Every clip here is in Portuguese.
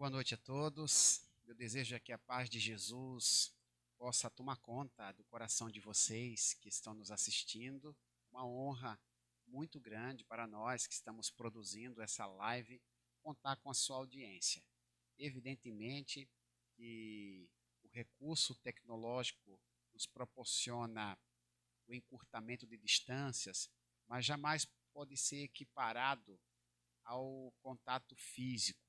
Boa noite a todos. Eu desejo que a paz de Jesus possa tomar conta do coração de vocês que estão nos assistindo. Uma honra muito grande para nós que estamos produzindo essa live, contar com a sua audiência. Evidentemente que o recurso tecnológico nos proporciona o encurtamento de distâncias, mas jamais pode ser equiparado ao contato físico,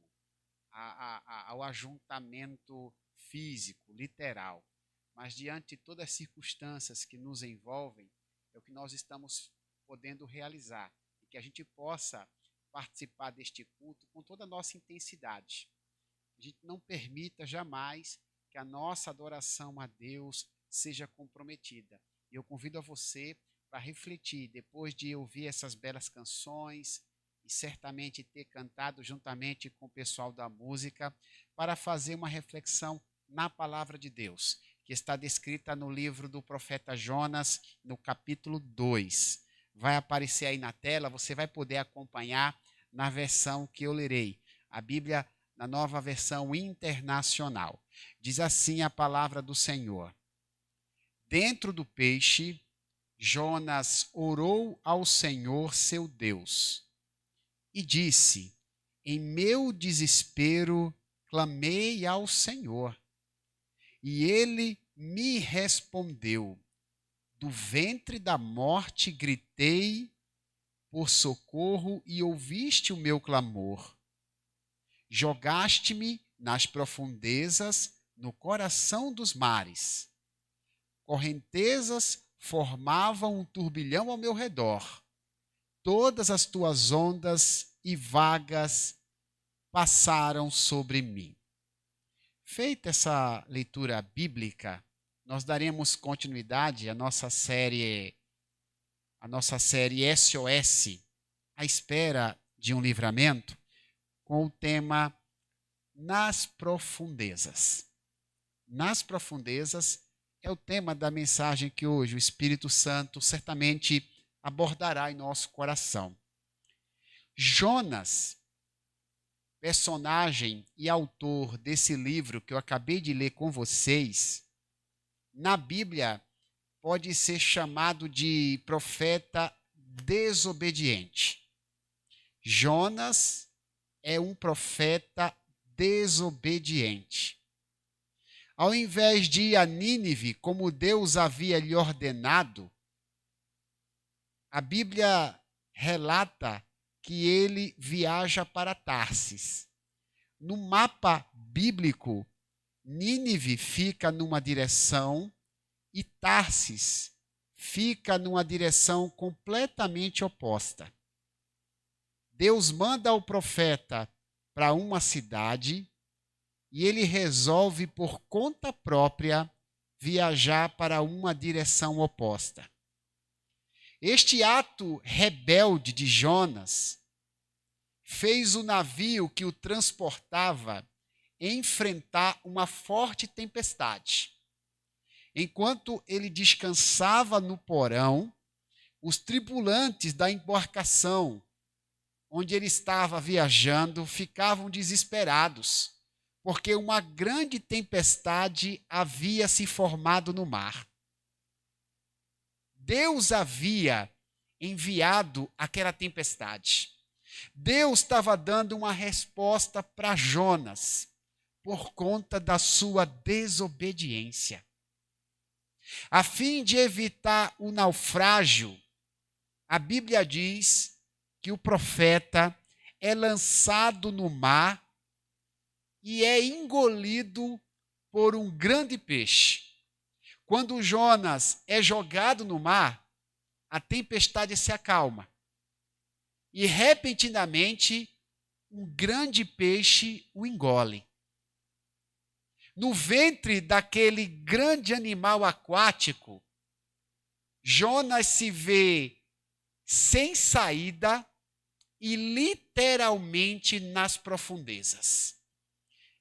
ao ajuntamento físico, literal. Mas diante de todas as circunstâncias que nos envolvem, é o que nós estamos podendo realizar e que a gente possa participar deste culto com toda a nossa intensidade. A gente não permita jamais que a nossa adoração a Deus seja comprometida. E eu convido a você para refletir, depois de ouvir essas belas canções, e certamente ter cantado juntamente com o pessoal da música, para fazer uma reflexão na palavra de Deus, que está descrita no livro do profeta Jonas, no capítulo 2. Vai aparecer aí na tela, você vai poder acompanhar na versão que eu lerei, a Bíblia na nova versão internacional. Diz assim a palavra do Senhor: Dentro do peixe, Jonas orou ao Senhor seu Deus e disse: Em meu desespero clamei ao Senhor, e ele me respondeu. Do ventre da morte gritei por socorro e ouviste o meu clamor. Jogaste-me nas profundezas, no coração dos mares. Correntezas formavam um turbilhão ao meu redor. Todas as tuas ondas e vagas passaram sobre mim. Feita essa leitura bíblica, nós daremos continuidade à nossa série SOS, à espera de um livramento, com o tema Nas Profundezas. Nas profundezas é o tema da mensagem que hoje o Espírito Santo certamente abordará em nosso coração. Jonas, personagem e autor desse livro que eu acabei de ler com vocês, na Bíblia pode ser chamado de profeta desobediente. Jonas é um profeta desobediente. Ao invés de ir a Nínive, como Deus havia lhe ordenado, a Bíblia relata que ele viaja para Tarsis. No mapa bíblico, Nínive fica numa direção e Tarsis fica numa direção completamente oposta. Deus manda o profeta para uma cidade e ele resolve por conta própria viajar para uma direção oposta. Este ato rebelde de Jonas fez o navio que o transportava enfrentar uma forte tempestade. Enquanto ele descansava no porão, os tripulantes da embarcação onde ele estava viajando ficavam desesperados, porque uma grande tempestade havia se formado no mar. Deus havia enviado aquela tempestade. Deus estava dando uma resposta para Jonas por conta da sua desobediência. A fim de evitar o naufrágio, a Bíblia diz que o profeta é lançado no mar e é engolido por um grande peixe. Quando Jonas é jogado no mar, a tempestade se acalma. E repentinamente, um grande peixe o engole. No ventre daquele grande animal aquático, Jonas se vê sem saída e literalmente nas profundezas.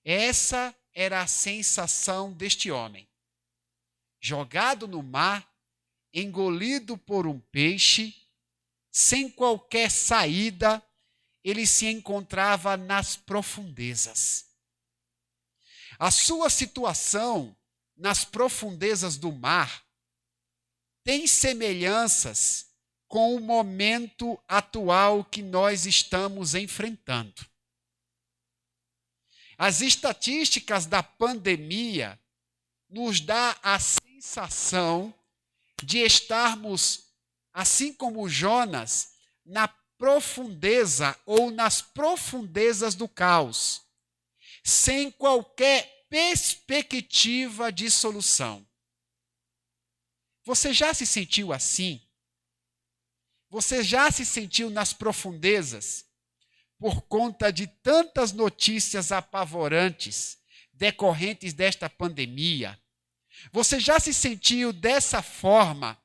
Essa era a sensação deste homem. Jogado no mar, engolido por um peixe, sem qualquer saída, ele se encontrava nas profundezas. A sua situação nas profundezas do mar tem semelhanças com o momento atual que nós estamos enfrentando. As estatísticas da pandemia nos dá a sensação de estarmos, assim como Jonas, na profundeza ou nas profundezas do caos, sem qualquer perspectiva de solução. Você já se sentiu assim? Você já se sentiu nas profundezas por conta de tantas notícias apavorantes decorrentes desta pandemia? Você já se sentiu dessa forma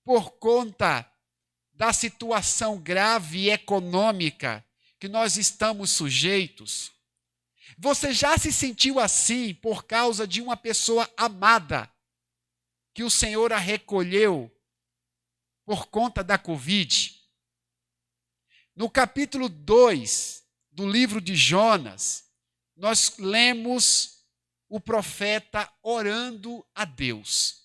por conta da situação grave econômica que nós estamos sujeitos? Você já se sentiu assim por causa de uma pessoa amada que o Senhor a recolheu por conta da Covid? No capítulo 2 do livro de Jonas, nós lemos o profeta orando a Deus.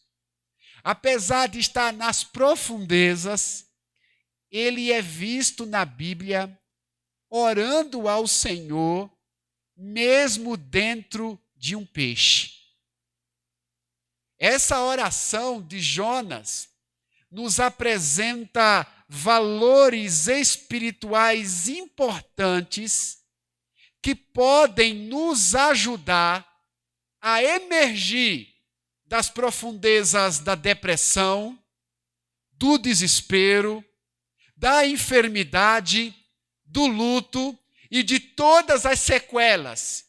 Apesar de estar nas profundezas, ele é visto na Bíblia orando ao Senhor, mesmo dentro de um peixe. Essa oração de Jonas nos apresenta valores espirituais importantes que podem nos ajudar a emergir das profundezas da depressão, do desespero, da enfermidade, do luto e de todas as sequelas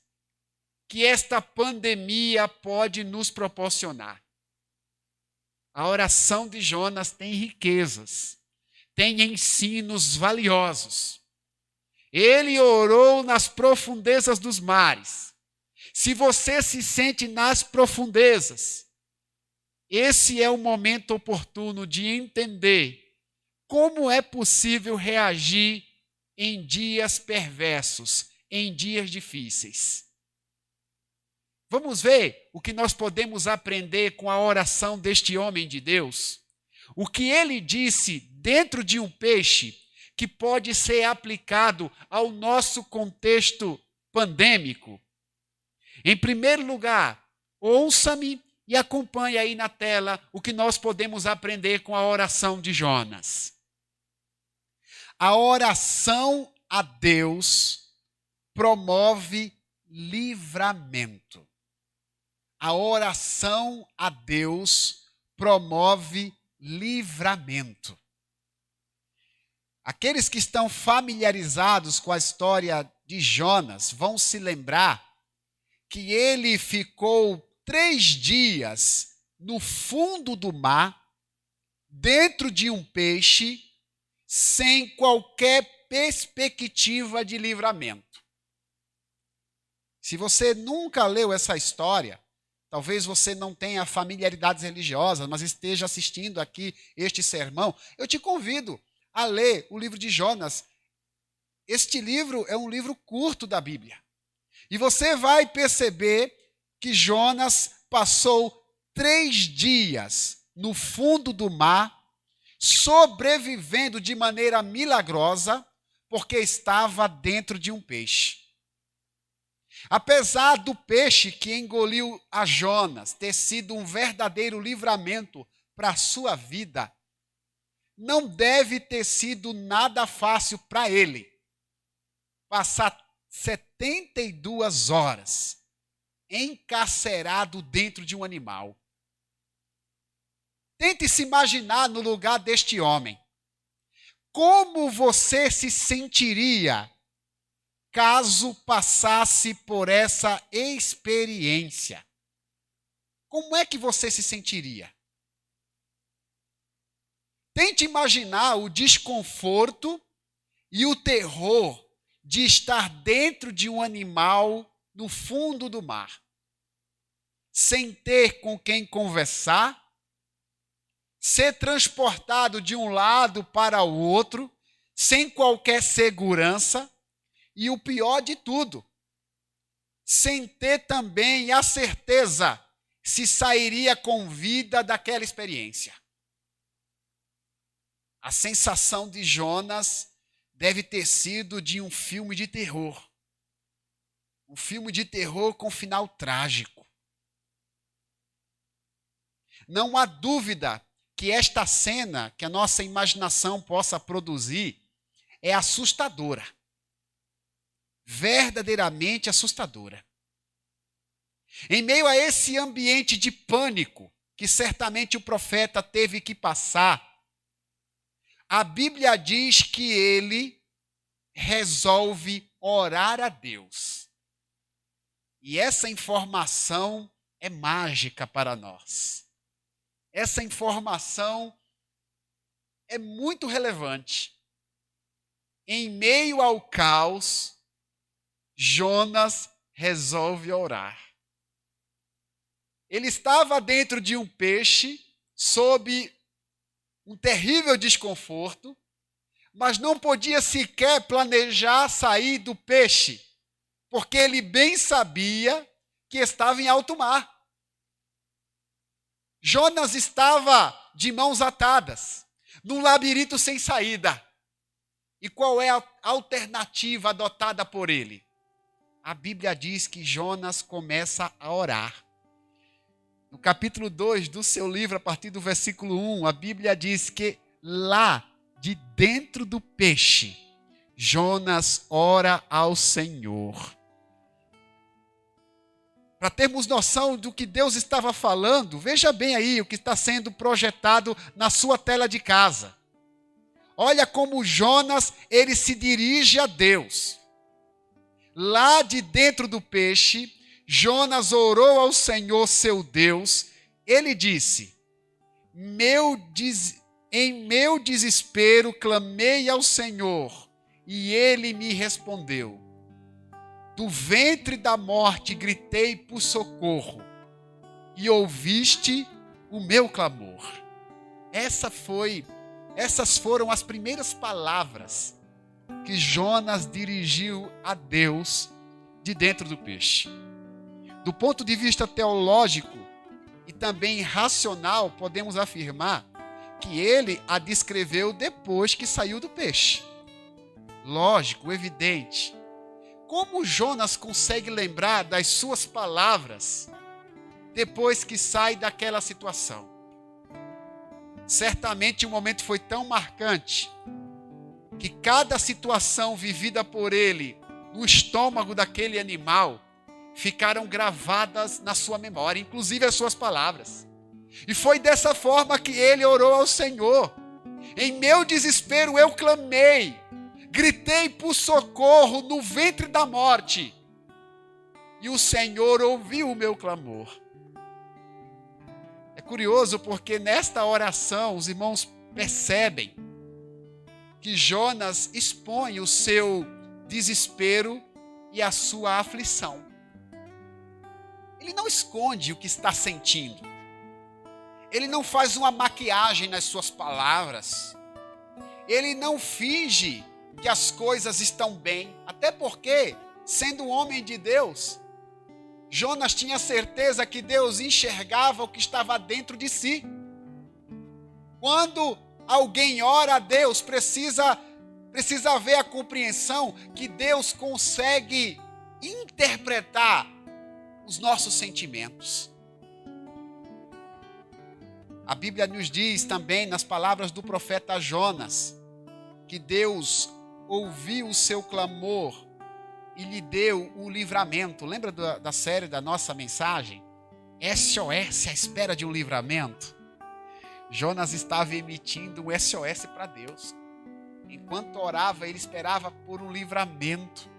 que esta pandemia pode nos proporcionar. A oração de Jonas tem riquezas, tem ensinos valiosos. Ele orou nas profundezas dos mares. Se você se sente nas profundezas, esse é o momento oportuno de entender como é possível reagir em dias perversos, em dias difíceis. Vamos ver o que nós podemos aprender com a oração deste homem de Deus? O que ele disse dentro de um peixe que pode ser aplicado ao nosso contexto pandêmico. Em primeiro lugar, ouça-me e acompanhe aí na tela o que nós podemos aprender com a oração de Jonas. A oração a Deus promove livramento. A oração a Deus promove livramento. Aqueles que estão familiarizados com a história de Jonas vão se lembrar que ele ficou 3 dias no fundo do mar, dentro de um peixe, sem qualquer perspectiva de livramento. Se você nunca leu essa história, talvez você não tenha familiaridades religiosas, mas esteja assistindo aqui este sermão, eu te convido a ler o livro de Jonas. Este livro é um livro curto da Bíblia. E você vai perceber que Jonas passou 3 dias no fundo do mar, sobrevivendo de maneira milagrosa, porque estava dentro de um peixe. Apesar do peixe que engoliu a Jonas ter sido um verdadeiro livramento para a sua vida, não deve ter sido nada fácil para ele passar 72 horas encarcerado dentro de um animal. Tente se imaginar no lugar deste homem. Como você se sentiria caso passasse por essa experiência? Como é que você se sentiria? Tente imaginar o desconforto e o terror de estar dentro de um animal no fundo do mar, sem ter com quem conversar, ser transportado de um lado para o outro, sem qualquer segurança, e o pior de tudo, sem ter também a certeza se sairia com vida daquela experiência. A sensação de Jonas deve ter sido de um filme de terror. Um filme de terror com final trágico. Não há dúvida que esta cena, que a nossa imaginação possa produzir, é assustadora. Verdadeiramente assustadora. Em meio a esse ambiente de pânico que certamente o profeta teve que passar, a Bíblia diz que ele resolve orar a Deus. E essa informação é mágica para nós. Essa informação é muito relevante. Em meio ao caos, Jonas resolve orar. Ele estava dentro de um peixe, sob um terrível desconforto, mas não podia sequer planejar sair do peixe, porque ele bem sabia que estava em alto mar. Jonas estava de mãos atadas, num labirinto sem saída. E qual é a alternativa adotada por ele? A Bíblia diz que Jonas começa a orar. No capítulo 2 do seu livro, a partir do versículo 1, a Bíblia diz que lá de dentro do peixe, Jonas ora ao Senhor. Para termos noção do que Deus estava falando, veja bem aí o que está sendo projetado na sua tela de casa. Olha como Jonas, ele se dirige a Deus. Lá de dentro do peixe, Jonas orou ao Senhor seu Deus. Ele disse: em meu desespero clamei ao Senhor, e ele me respondeu. Do ventre da morte gritei por socorro, e ouviste o meu clamor. Essas foram as primeiras palavras que Jonas dirigiu a Deus de dentro do peixe. Do ponto de vista teológico e também racional, podemos afirmar que ele a descreveu depois que saiu do peixe. Lógico, evidente. Como Jonas consegue lembrar das suas palavras depois que sai daquela situação? Certamente o momento foi tão marcante que cada situação vivida por ele no estômago daquele animal ficaram gravadas na sua memória, inclusive as suas palavras. E foi dessa forma que ele orou ao Senhor. Em meu desespero eu clamei, gritei por socorro no ventre da morte, e o Senhor ouviu o meu clamor. É curioso porque nesta oração os irmãos percebem que Jonas expõe o seu desespero e a sua aflição. Ele não esconde o que está sentindo. Ele não faz uma maquiagem nas suas palavras. Ele não finge que as coisas estão bem. Até porque, sendo um homem de Deus, Jonas tinha certeza que Deus enxergava o que estava dentro de si. Quando alguém ora a Deus, precisa haver a compreensão que Deus consegue interpretar os nossos sentimentos. A Bíblia nos diz também, nas palavras do profeta Jonas, que Deus ouviu o seu clamor e lhe deu o livramento. Lembra da série da nossa mensagem? SOS, à espera de um livramento. Jonas estava emitindo um SOS para Deus. Enquanto orava, ele esperava por um livramento.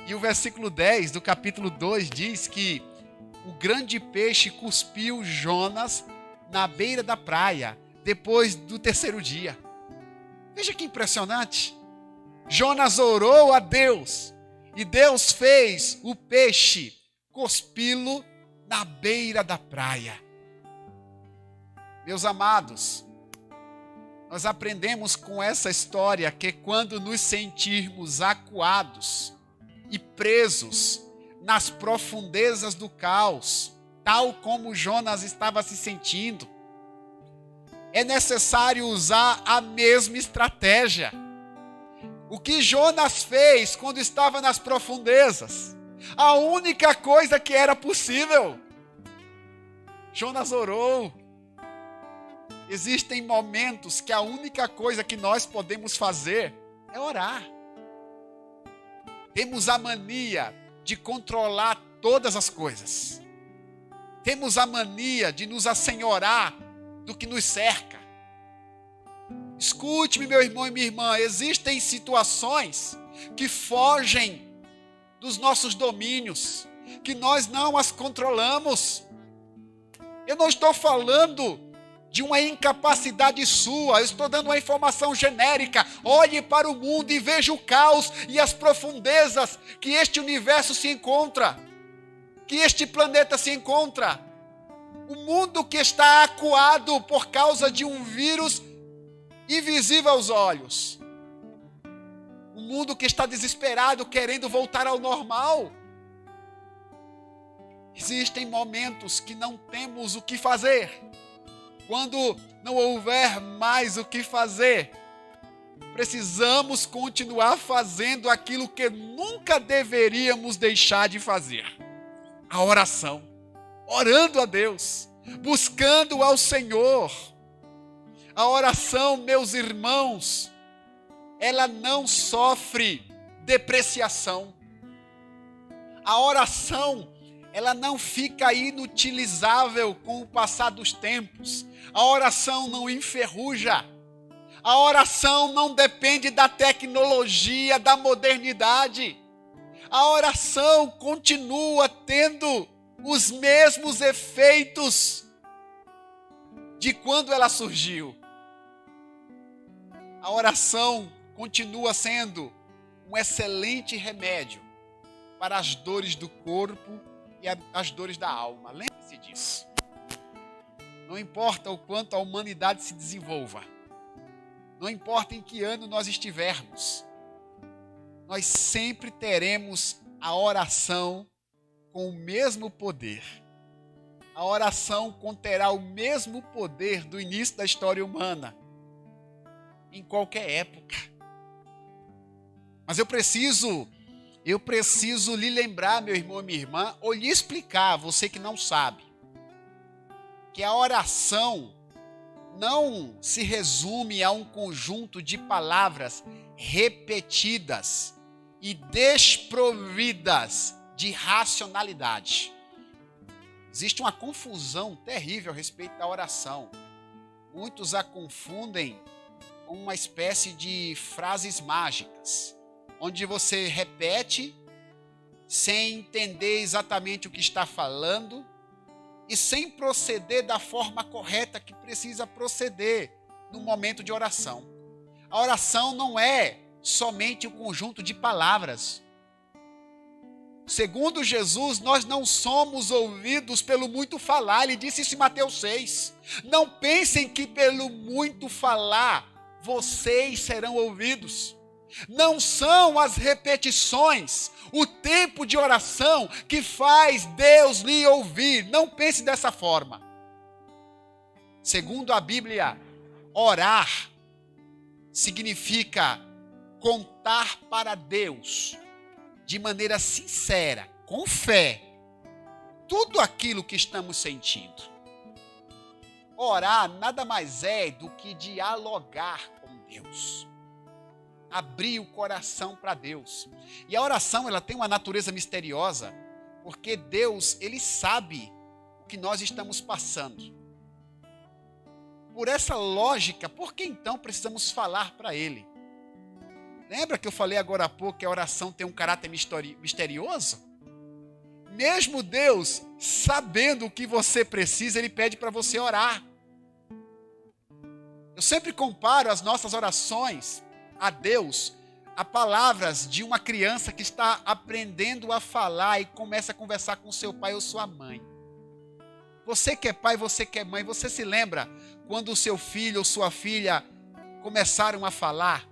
E o versículo 10 do capítulo 2 diz que o grande peixe cuspiu Jonas na beira da praia, depois do terceiro dia. Veja que impressionante. Jonas orou a Deus, e Deus fez o peixe cuspi-lo na beira da praia. Meus amados, nós aprendemos com essa história que quando nos sentirmos acuados e presos nas profundezas do caos, tal como Jonas estava se sentindo. É necessário usar a mesma estratégia. O que Jonas fez quando estava nas profundezas? A única coisa que era possível. Jonas orou. Existem momentos que a única coisa que nós podemos fazer é orar. Temos a mania de controlar todas as coisas. Temos a mania de nos assenhorar do que nos cerca. Escute-me, meu irmão e minha irmã, existem situações que fogem dos nossos domínios, que nós não as controlamos. Eu não estou falando de uma incapacidade sua, eu estou dando uma informação genérica. Olhe para o mundo e veja o caos e as profundezas que este universo se encontra, que este planeta se encontra. O mundo que está acuado por causa de um vírus invisível aos olhos. O mundo que está desesperado, querendo voltar ao normal. Existem momentos que não temos o que fazer. Quando não houver mais o que fazer, precisamos continuar fazendo aquilo que nunca deveríamos deixar de fazer. A oração. Orando a Deus, buscando ao Senhor. A oração, meus irmãos, ela não sofre depreciação. A oração, ela não fica inutilizável com o passar dos tempos. A oração não enferruja. A oração não depende da tecnologia, da modernidade. A oração continua tendo os mesmos efeitos de quando ela surgiu. A oração continua sendo um excelente remédio para as dores do corpo e as dores da alma. Lembre-se disso. Não importa o quanto a humanidade se desenvolva, não importa em que ano nós estivermos, nós sempre teremos a oração com o mesmo poder. A oração conterá o mesmo poder do início da história humana, em qualquer época. Mas eu preciso lhe lembrar, meu irmão e minha irmã, ou lhe explicar, você que não sabe, que a oração não se resume a um conjunto de palavras repetidas e desprovidas de racionalidade. Existe uma confusão terrível a respeito da oração. Muitos a confundem com uma espécie de frases mágicas, onde você repete sem entender exatamente o que está falando e sem proceder da forma correta que precisa proceder no momento de oração. A oração não é somente um conjunto de palavras. Segundo Jesus, nós não somos ouvidos pelo muito falar. Ele disse isso em Mateus 6. Não pensem que pelo muito falar vocês serão ouvidos. Não são as repetições, o tempo de oração que faz Deus lhe ouvir. Não pense dessa forma. Segundo a Bíblia, orar significa contar para Deus de maneira sincera, com fé, tudo aquilo que estamos sentindo. Orar nada mais é do que dialogar com Deus. Abrir o coração para Deus. E a oração, ela tem uma natureza misteriosa, porque Deus, ele sabe o que nós estamos passando. Por essa lógica, por que então precisamos falar para Ele? Lembra que eu falei agora há pouco que a oração tem um caráter misterioso? Mesmo Deus, sabendo o que você precisa, Ele pede para você orar. Eu sempre comparo as nossas orações a Deus a palavras de uma criança que está aprendendo a falar e começa a conversar com seu pai ou sua mãe. Você que é pai, você que é mãe, você se lembra quando o seu filho ou sua filha começaram a falar?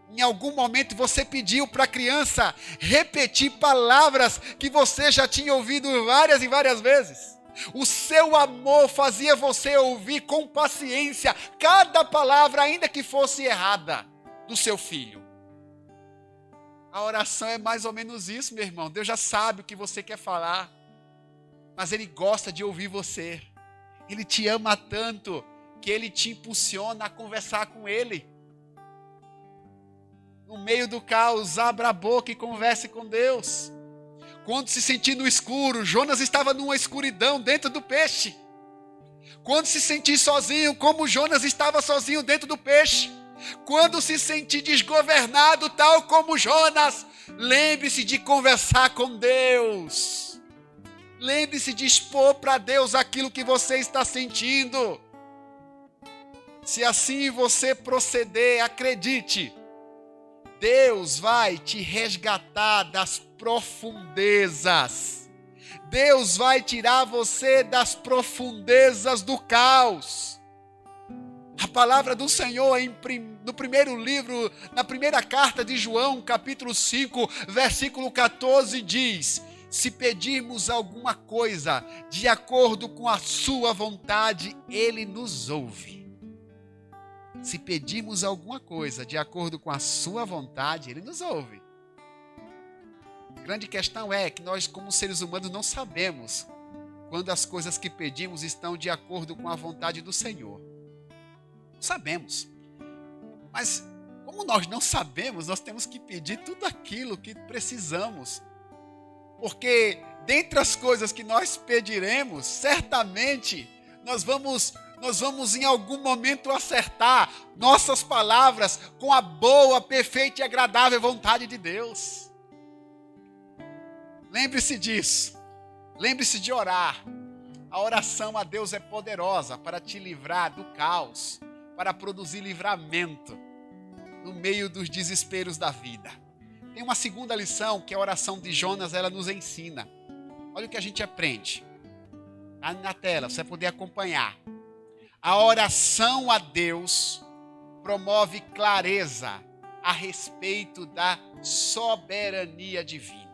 Em algum momento você pediu para a criança repetir palavras que você já tinha ouvido várias e várias vezes. O seu amor fazia você ouvir com paciência cada palavra, ainda que fosse errada, do seu filho. A oração é mais ou menos isso, meu irmão. Deus já sabe o que você quer falar, mas Ele gosta de ouvir você. Ele te ama tanto que Ele te impulsiona a conversar com Ele. No meio do caos, abra a boca e converse com Deus. Quando se sentir no escuro, Jonas estava numa escuridão dentro do peixe. Quando se sentir sozinho, como Jonas estava sozinho dentro do peixe. Quando se sentir desgovernado, tal como Jonas, lembre-se de conversar com Deus. Lembre-se de expor para Deus aquilo que você está sentindo. Se assim você proceder, acredite, Deus vai te resgatar das profundezas. Deus vai tirar você das profundezas do caos. A palavra do Senhor no primeiro livro, na primeira carta de João, capítulo 5, versículo 14, diz: se pedirmos alguma coisa de acordo com a sua vontade, Ele nos ouve. Se pedirmos alguma coisa de acordo com a sua vontade, Ele nos ouve. A grande questão é que nós, como seres humanos, não sabemos quando as coisas que pedimos estão de acordo com a vontade do Senhor. Não sabemos. Mas, como nós não sabemos, nós temos que pedir tudo aquilo que precisamos. Porque, dentre as coisas que nós pediremos, certamente, nós vamos em algum momento acertar nossas palavras com a boa, perfeita e agradável vontade de Deus. Lembre-se disso. Lembre-se de orar. A oração a Deus é poderosa para te livrar do caos, para produzir livramento no meio dos desesperos da vida. Tem uma segunda lição que a oração de Jonas ela nos ensina. Olha o que a gente aprende. Está na tela, você vai poder acompanhar. A oração a Deus promove clareza a respeito da soberania divina.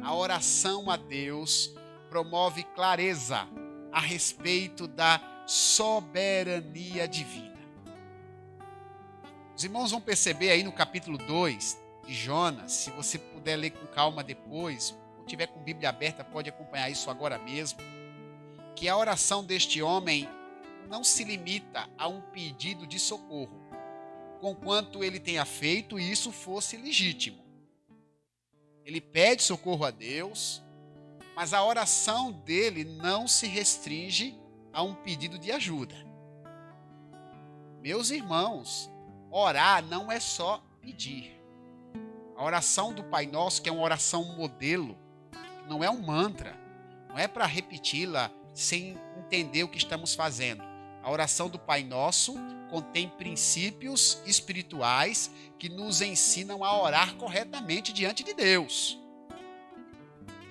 A oração a Deus promove clareza a respeito da soberania divina. Os irmãos vão perceber aí no capítulo 2 de Jonas, se você puder ler com calma depois, ou tiver com a Bíblia aberta, pode acompanhar isso agora mesmo, que a oração deste homem não se limita a um pedido de socorro, conquanto ele tenha feito e isso fosse legítimo. Ele pede socorro a Deus, mas a oração dele não se restringe a um pedido de ajuda. Meus irmãos, orar não é só pedir. A oração do Pai Nosso, que é uma oração modelo, não é um mantra, não é para repeti-la sem entender o que estamos fazendo. A oração do Pai Nosso contém princípios espirituais que nos ensinam a orar corretamente diante de Deus.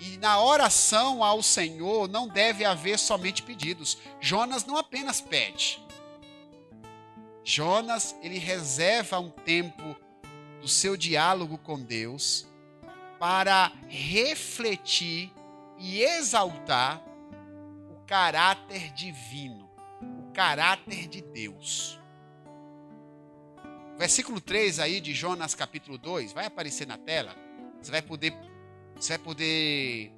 E na oração ao Senhor não deve haver somente pedidos. Jonas não apenas pede. Jonas, ele reserva um tempo do seu diálogo com Deus para refletir e exaltar o caráter divino, o caráter de Deus. Versículo 3 aí de Jonas capítulo 2, vai aparecer na tela. Você vai poder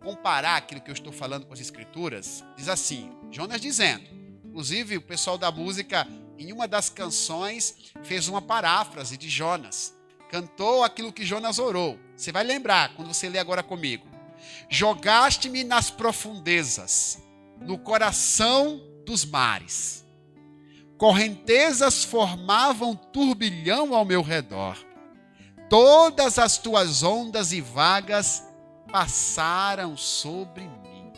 comparar aquilo que eu estou falando com as escrituras. Diz assim, Jonas dizendo, inclusive o pessoal da música, em uma das canções, fez uma paráfrase de Jonas. Cantou aquilo que Jonas orou. Você vai lembrar quando você ler agora comigo. Jogaste-me nas profundezas, no coração dos mares. Correntezas formavam turbilhão ao meu redor. Todas as tuas ondas e vagas passaram sobre mim.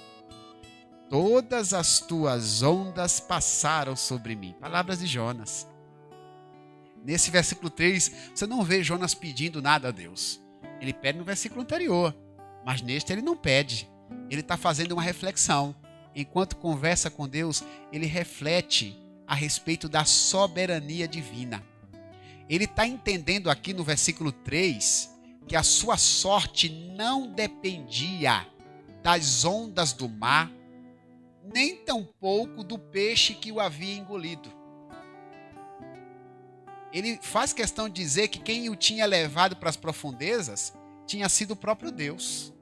Todas as tuas ondas passaram sobre mim. Palavras de Jonas. Nesse versículo 3, você não vê Jonas pedindo nada a Deus. Ele pede no versículo anterior, mas neste ele não pede. Ele está fazendo uma reflexão. Enquanto conversa com Deus, ele reflete a respeito da soberania divina. Ele está entendendo aqui no versículo 3 que a sua sorte não dependia das ondas do mar, nem tampouco do peixe que o havia engolido. Ele faz questão de dizer que quem o tinha levado para as profundezas tinha sido o próprio Deus.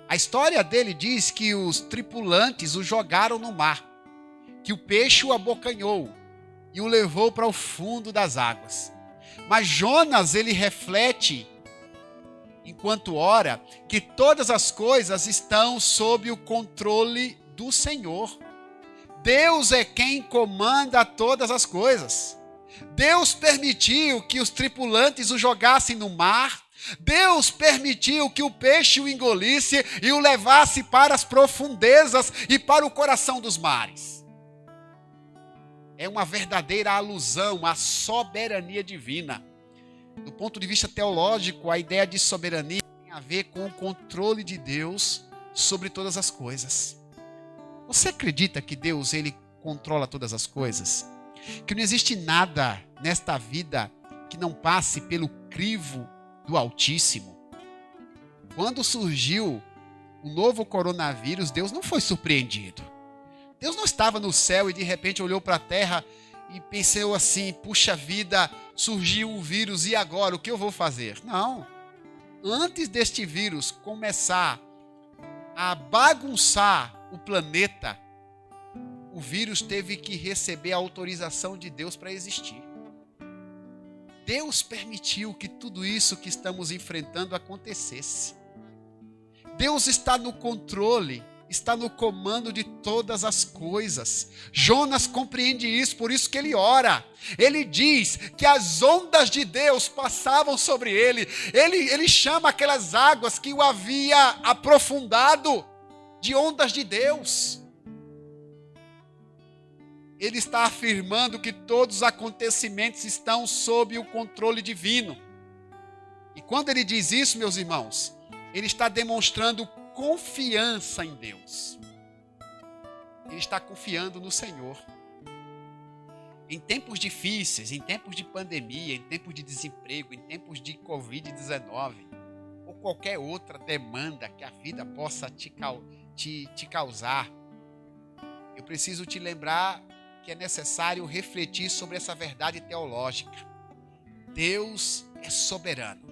A história dele diz que os tripulantes o jogaram no mar, que o peixe o abocanhou e o levou para o fundo das águas. Mas Jonas, ele reflete, enquanto ora, que todas as coisas estão sob o controle do Senhor. Deus é quem comanda todas as coisas. Deus permitiu que os tripulantes o jogassem no mar. Deus permitiu que o peixe o engolisse e o levasse para as profundezas e para o coração dos mares. É uma verdadeira alusão à soberania divina. Do ponto de vista teológico, a ideia de soberania tem a ver com o controle de Deus sobre todas as coisas. Você acredita que Deus, ele controla todas as coisas? Que não existe nada nesta vida que não passe pelo crivo do Altíssimo? Quando surgiu o novo coronavírus, Deus não foi surpreendido. Deus não estava no céu e de repente olhou para a terra e pensou assim, puxa vida, surgiu um vírus e agora o que eu vou fazer? Não. Antes deste vírus começar a bagunçar o planeta, o vírus teve que receber a autorização de Deus para existir. Deus permitiu que tudo isso que estamos enfrentando acontecesse. Deus está no controle, está no comando de todas as coisas. Jonas compreende isso, por isso que ele ora. Ele diz que as ondas de Deus passavam sobre ele. Ele chama aquelas águas que o havia aprofundado de ondas de Deus. Ele está afirmando que todos os acontecimentos estão sob o controle divino. E quando ele diz isso, meus irmãos, ele está demonstrando confiança em Deus. Ele está confiando no Senhor. Em tempos difíceis, em tempos de pandemia, em tempos de desemprego, em tempos de Covid-19, ou qualquer outra demanda que a vida possa te causar, eu preciso te lembrar que é necessário refletir sobre essa verdade teológica. Deus é soberano.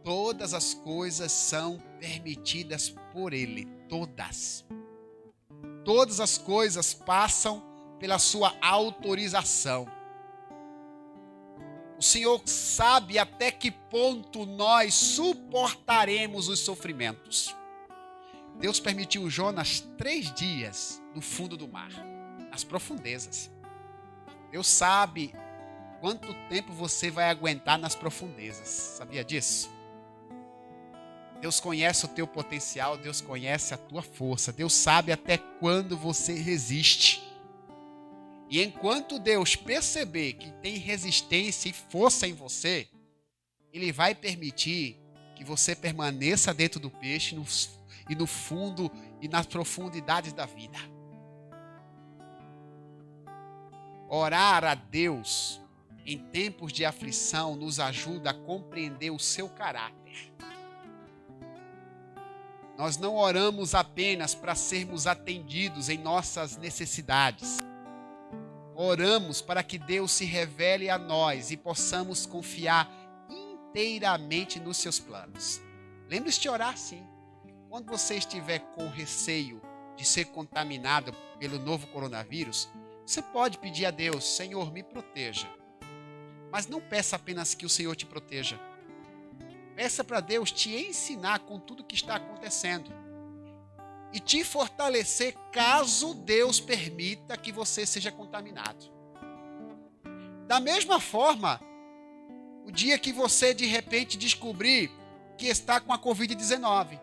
Todas as coisas são permitidas por Ele, todas. Todas as coisas passam pela sua autorização. O Senhor sabe até que ponto nós suportaremos os sofrimentos. Deus permitiu Jonas 3 dias no fundo do mar, nas profundezas. Deus sabe quanto tempo você vai aguentar nas profundezas. Sabia disso? Deus conhece o teu potencial, Deus conhece a tua força, Deus sabe até quando você resiste. E enquanto Deus perceber que tem resistência e força em você, Ele vai permitir que você permaneça dentro do peixe e no fundo e nas profundidades da vida. Orar a Deus em tempos de aflição nos ajuda a compreender o seu caráter. Nós não oramos apenas para sermos atendidos em nossas necessidades. Oramos para que Deus se revele a nós e possamos confiar inteiramente nos seus planos. Lembre-se de orar sim. Quando você estiver com receio de ser contaminado pelo novo coronavírus, você pode pedir a Deus, Senhor, me proteja. Mas não peça apenas que o Senhor te proteja. Peça para Deus te ensinar com tudo que está acontecendo e te fortalecer caso Deus permita que você seja contaminado. Da mesma forma, o dia que você de repente descobrir que está com a Covid-19,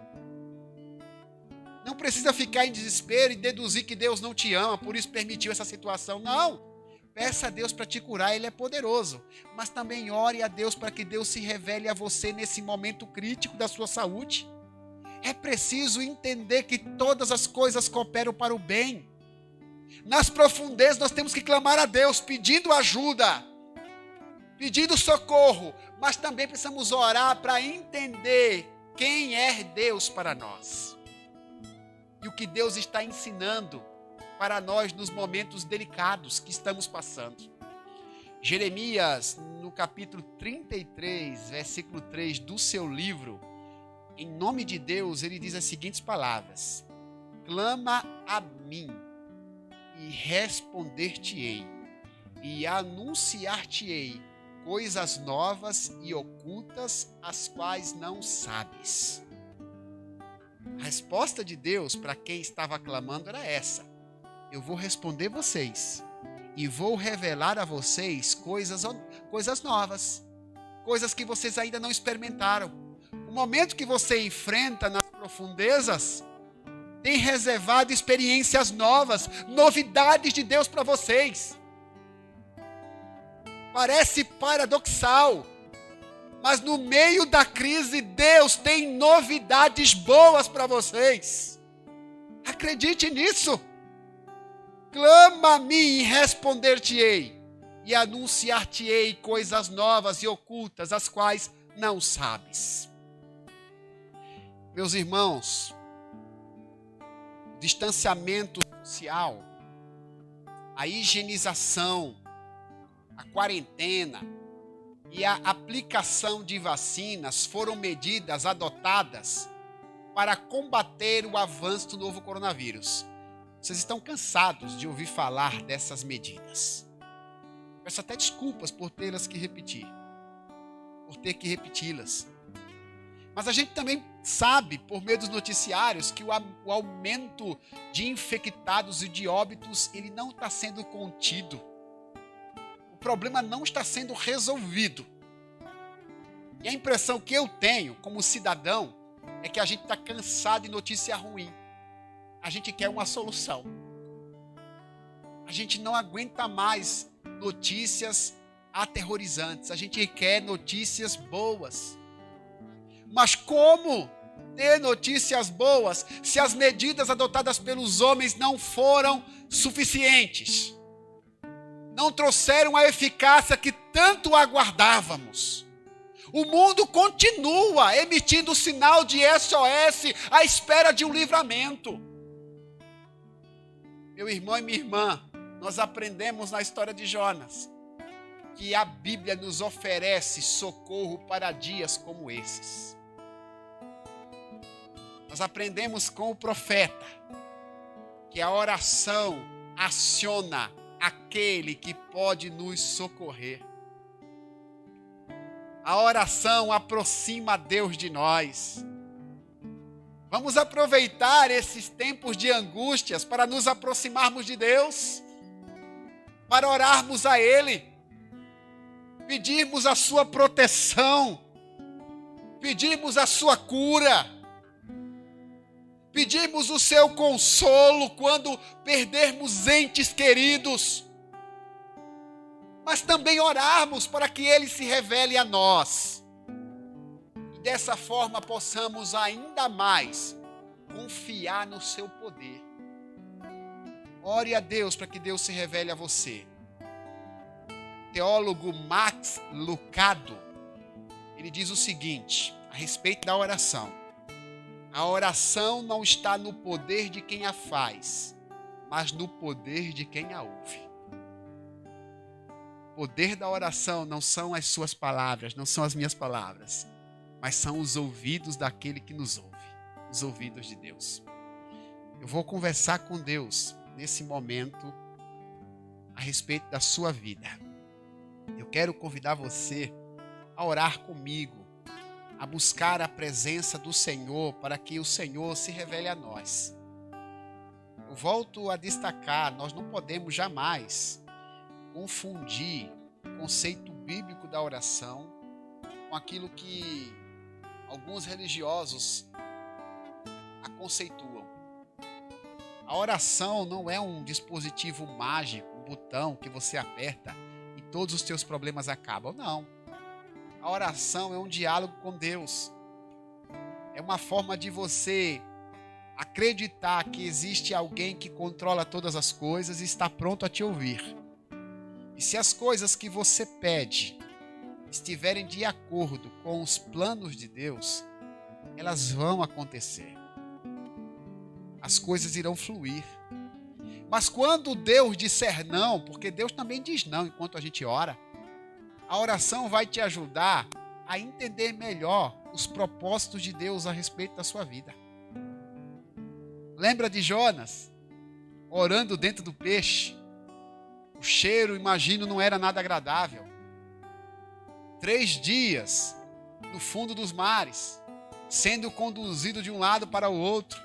não precisa ficar em desespero e deduzir que Deus não te ama, por isso permitiu essa situação. Não. Peça a Deus para te curar, Ele é poderoso. Mas também ore a Deus para que Deus se revele a você nesse momento crítico da sua saúde. É preciso entender que todas as coisas cooperam para o bem. Nas profundezas nós temos que clamar a Deus pedindo ajuda. pedindo socorro, mas também precisamos orar para entender quem é Deus para nós. E o que Deus está ensinando para nós nos momentos delicados que estamos passando. Jeremias, no capítulo 33, versículo 3 do seu livro, em nome de Deus, ele diz as seguintes palavras: clama a mim e responder-te-ei, e anunciar-te-ei coisas novas e ocultas, as quais não sabes. A resposta de Deus para quem estava clamando era essa: eu vou responder vocês e vou revelar a vocês coisas novas, coisas que vocês ainda não experimentaram. O momento que você enfrenta nas profundezas tem reservado experiências novas, novidades de Deus para vocês. Parece paradoxal, mas no meio da crise Deus tem novidades boas para vocês. Acredite nisso. Clama a mim e responder-te-ei, e anunciar-te-ei coisas novas e ocultas, as quais não sabes. Meus irmãos, o distanciamento social, a higienização, a quarentena e a aplicação de vacinas foram medidas adotadas para combater o avanço do novo coronavírus. Vocês estão cansados de ouvir falar dessas medidas. Peço até desculpas por tê-las que repetir, por ter que repeti-las. Mas a gente também sabe, por meio dos noticiários, que o aumento de infectados e de óbitos, ele não está sendo contido. O problema não está sendo resolvido. E a impressão que eu tenho, como cidadão, é que a gente está cansado de notícia ruim. A gente quer uma solução. A gente não aguenta mais notícias aterrorizantes. A gente quer notícias boas. Mas como ter notícias boas se as medidas adotadas pelos homens não foram suficientes? Não trouxeram a eficácia que tanto aguardávamos. O mundo continua emitindo sinal de SOS à espera de um livramento. Meu irmão e minha irmã, nós aprendemos na história de Jonas que a Bíblia nos oferece socorro para dias como esses. Nós aprendemos com o profeta que a oração aciona aquele que pode nos socorrer. A oração aproxima Deus de nós. Vamos aproveitar esses tempos de angústias para nos aproximarmos de Deus, para orarmos a Ele, pedirmos a sua proteção, pedirmos a sua cura, pedirmos o seu consolo quando perdermos entes queridos, mas também orarmos para que Ele se revele a nós. E dessa forma possamos ainda mais confiar no seu poder. Ore a Deus para que Deus se revele a você. O teólogo Max Lucado, ele diz o seguinte, a respeito da oração: a oração não está no poder de quem a faz, mas no poder de quem a ouve. O poder da oração não são as suas palavras, não são as minhas palavras, mas são os ouvidos daquele que nos ouve, os ouvidos de Deus. Eu vou conversar com Deus nesse momento a respeito da sua vida. Eu quero convidar você a orar comigo, a buscar a presença do Senhor para que o Senhor se revele a nós. Eu volto a destacar, nós não podemos jamais confundir o conceito bíblico da oração com aquilo que alguns religiosos a conceituam. A oração não é um dispositivo mágico, um botão que você aperta e todos os teus problemas acabam. Não. A oração é um diálogo com Deus. É uma forma de você acreditar que existe alguém que controla todas as coisas e está pronto a te ouvir. E se as coisas que você pede estiverem de acordo com os planos de Deus, elas vão acontecer. As coisas irão fluir. Mas quando Deus disser não, porque Deus também diz não enquanto a gente ora, a oração vai te ajudar a entender melhor os propósitos de Deus a respeito da sua vida. Lembra de Jonas orando dentro do peixe? O cheiro, imagino, não era nada agradável. 3 dias no fundo dos mares, sendo conduzido de um lado para o outro,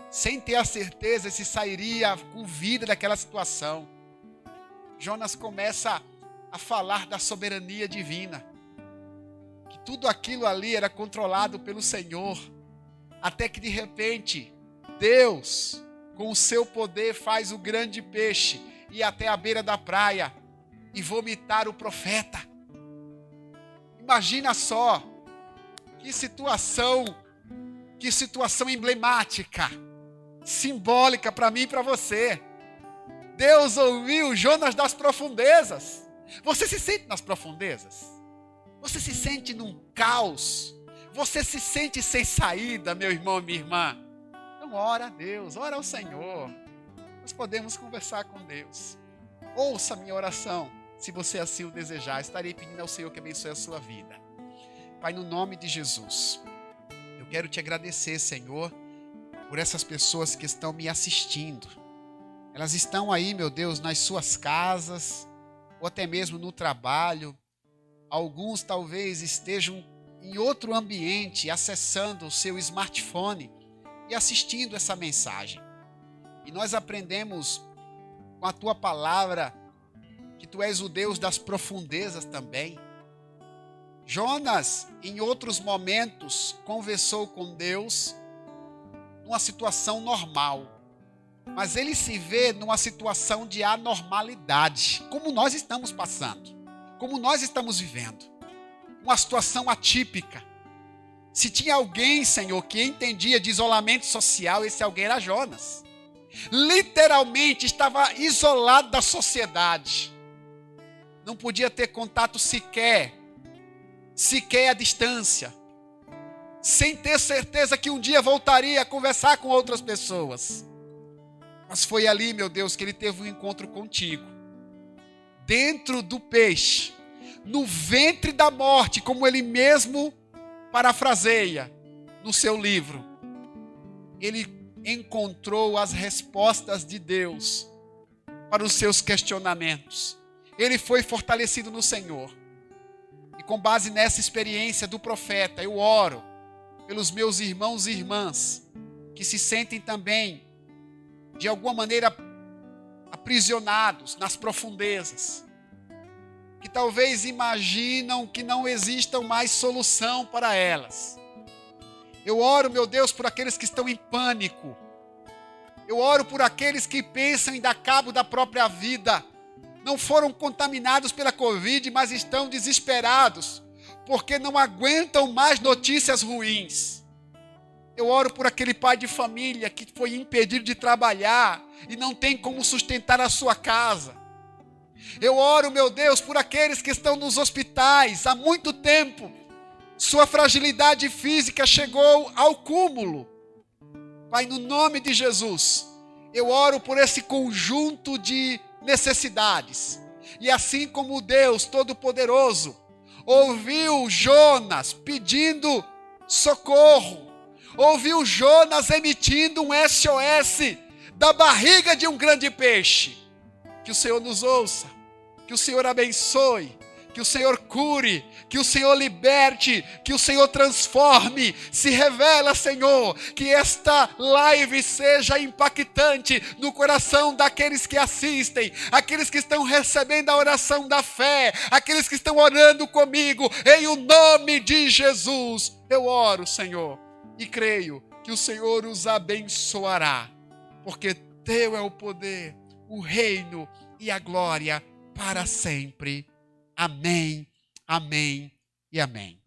sem ter a certeza se sairia com vida daquela situação. Jonas começa a falar da soberania divina, que tudo aquilo ali era controlado pelo Senhor, até que de repente Deus, com o seu poder, faz o grande peixe ir até a beira da praia e vomitar o profeta. Imagina só, que situação emblemática, simbólica para mim e para você. Deus ouviu Jonas das profundezas. Você se sente nas profundezas? Você se sente num caos? Você se sente sem saída, meu irmão e minha irmã? Então ora a Deus, ora ao Senhor. Nós podemos conversar com Deus. Ouça a minha oração, se você assim o desejar. Estarei pedindo ao Senhor que abençoe a sua vida. Pai, no nome de Jesus, eu quero te agradecer, Senhor, por essas pessoas que estão me assistindo. Elas estão aí, meu Deus, nas suas casas, ou até mesmo no trabalho. Alguns talvez estejam em outro ambiente, acessando o seu smartphone e assistindo essa mensagem. E nós aprendemos com a tua palavra que tu és o Deus das profundezas também. Jonas, em outros momentos, conversou com Deus numa situação normal, mas ele se vê numa situação de anormalidade, como nós estamos passando, como nós estamos vivendo, uma situação atípica. Se tinha alguém, Senhor, que entendia de isolamento social, esse alguém era Jonas. Literalmente estava isolado da sociedade, não podia ter contato sequer à distância, sem ter certeza que um dia voltaria a conversar com outras pessoas. Mas foi ali, meu Deus, que ele teve um encontro contigo, dentro do peixe, no ventre da morte, como ele mesmo parafraseia no seu livro. Ele encontrou as respostas de Deus para os seus questionamentos. Ele foi fortalecido no Senhor. E com base nessa experiência do profeta, eu oro pelos meus irmãos e irmãs que se sentem também, de alguma maneira, aprisionados nas profundezas, que talvez imaginam que não existam mais solução para elas. Eu oro, meu Deus, por aqueles que estão em pânico. Eu oro por aqueles que pensam em dar cabo da própria vida. Não foram contaminados pela Covid, mas estão desesperados, porque não aguentam mais notícias ruins. Eu oro por aquele pai de família que foi impedido de trabalhar e não tem como sustentar a sua casa. Eu oro, meu Deus, por aqueles que estão nos hospitais há muito tempo. Sua fragilidade física chegou ao cúmulo. Pai, no nome de Jesus, eu oro por esse conjunto de necessidades. E assim como Deus Todo-Poderoso ouviu Jonas pedindo socorro, ouviu Jonas emitindo um SOS da barriga de um grande peixe, que o Senhor nos ouça, que o Senhor abençoe, que o Senhor cure, que o Senhor liberte, que o Senhor transforme. Se revela, Senhor, que esta live seja impactante no coração daqueles que assistem, aqueles que estão recebendo a oração da fé, aqueles que estão orando comigo, em o nome de Jesus. Eu oro, Senhor, e creio que o Senhor os abençoará, porque teu é o poder, o reino e a glória para sempre. Amém, amém e amém.